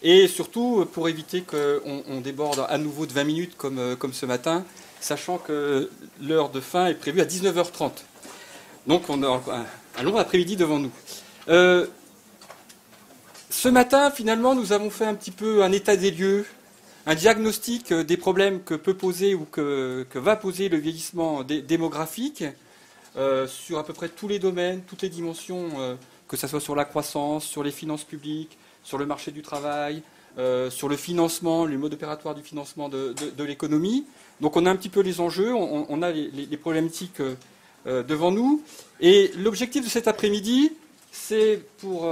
et surtout pour éviter qu'on déborde à nouveau de 20 minutes comme ce matin, sachant que l'heure de fin est prévue à 19h30. Donc on a un long après-midi devant nous. Ce matin, finalement, nous avons fait un petit peu un état des lieux, un diagnostic des problèmes que peut poser ou que va poser le vieillissement démographique sur à peu près tous les domaines, toutes les dimensions, que ce soit sur la croissance, sur les finances publiques, sur le marché du travail, sur le financement, les modes opératoires du financement de l'économie. Donc on a un petit peu les enjeux, on a les problématiques devant nous. Et l'objectif de cet après-midi, c'est pour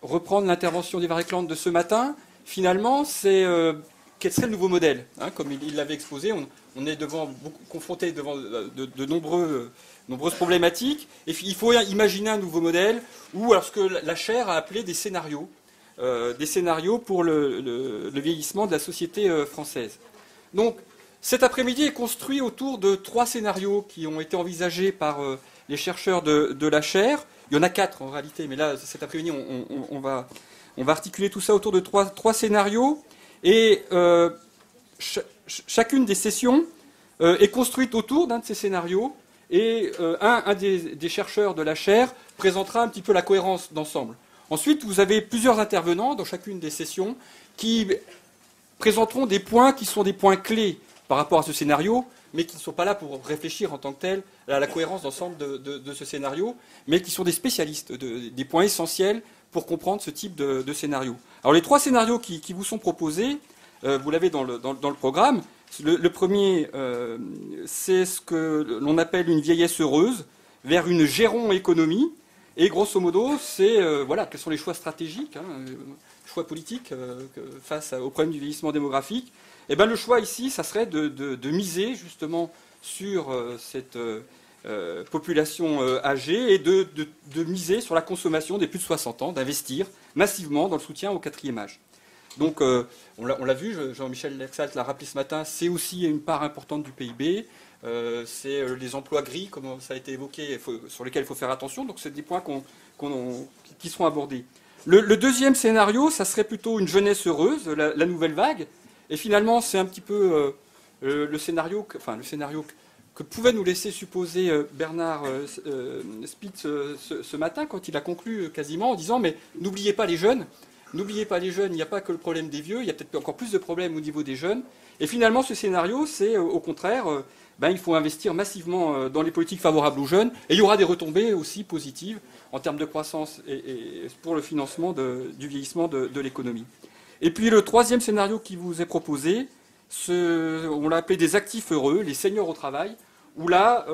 reprendre l'intervention d'Ivar Eklund de ce matin, finalement, c'est quel serait le nouveau modèle, hein, comme il l'avait exposé. On est confronté devant de nombreuses problématiques. Et il faut imaginer un nouveau modèle, ou alors ce que la chaire a appelé des scénarios pour le vieillissement de la société française. Donc, cet après-midi est construit autour de 3 scénarios qui ont été envisagés par les chercheurs de la chaire. Il y en a 4 en réalité, mais là, cet après-midi, on va articuler tout ça autour de 3 scénarios. Et chacune des sessions est construite autour d'un de ces scénarios. Et un des chercheurs de la chaire présentera un petit peu la cohérence d'ensemble. Ensuite, vous avez plusieurs intervenants dans chacune des sessions qui présenteront des points qui sont des points clés par rapport à ce scénario, mais qui ne sont pas là pour réfléchir en tant que tel à la cohérence d'ensemble de ce scénario, mais qui sont des spécialistes, des points essentiels pour comprendre ce type de scénario. Alors les 3 scénarios qui vous sont proposés, vous l'avez dans le programme. Le premier, c'est ce que l'on appelle une vieillesse heureuse vers une géron-économie. Et grosso modo, c'est voilà, quels sont les choix stratégiques, choix politiques face au problème du vieillissement démographique. Et ben, le choix ici, ça serait de miser justement sur cette population âgée et de miser sur la consommation des plus de 60 ans, d'investir massivement dans le soutien au 4e âge. Donc, on l'a vu, Jean-Michel Lexalt l'a rappelé ce matin, c'est aussi une part importante du PIB. C'est les emplois gris, comme ça a été évoqué, sur lesquels il faut faire attention. Donc, c'est des points qui seront abordés. Le deuxième scénario, ça serait plutôt une jeunesse heureuse, la nouvelle vague. Et finalement, c'est un petit peu le scénario que pouvait nous laisser supposer Bernard Spitz ce matin, quand il a conclu quasiment en disant « Mais n'oubliez pas les jeunes. N'oubliez pas les jeunes, il n'y a pas que le problème des vieux, il y a peut-être encore plus de problèmes au niveau des jeunes. » Et finalement, ce scénario, c'est au contraire, il faut investir massivement dans les politiques favorables aux jeunes, et il y aura des retombées aussi positives en termes de croissance et pour le financement du vieillissement de l'économie. Et puis le 3e scénario qui vous est proposé, on l'a appelé des actifs heureux, les seniors au travail, où là,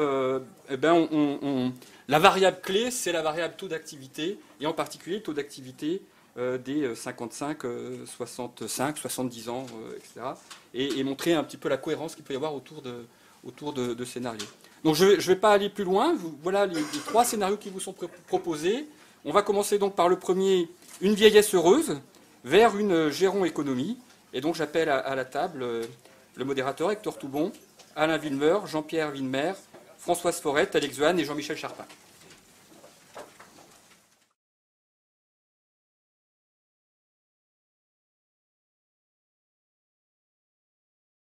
la variable clé, c'est la variable taux d'activité, et en particulier le taux d'activité des 55, 65, 70 ans, etc. Et montrer un petit peu la cohérence qu'il peut y avoir autour de scénarios. Donc je ne vais pas aller plus loin. Voilà les 3 scénarios qui vous sont proposés. On va commencer donc par le premier, une vieillesse heureuse vers une géron-économie. Et donc j'appelle à la table le modérateur Hector Toubon, Alain Villemeur, Jean-Pierre Villemer, Françoise Forette, Alex Zohan et Jean-Michel Charpin.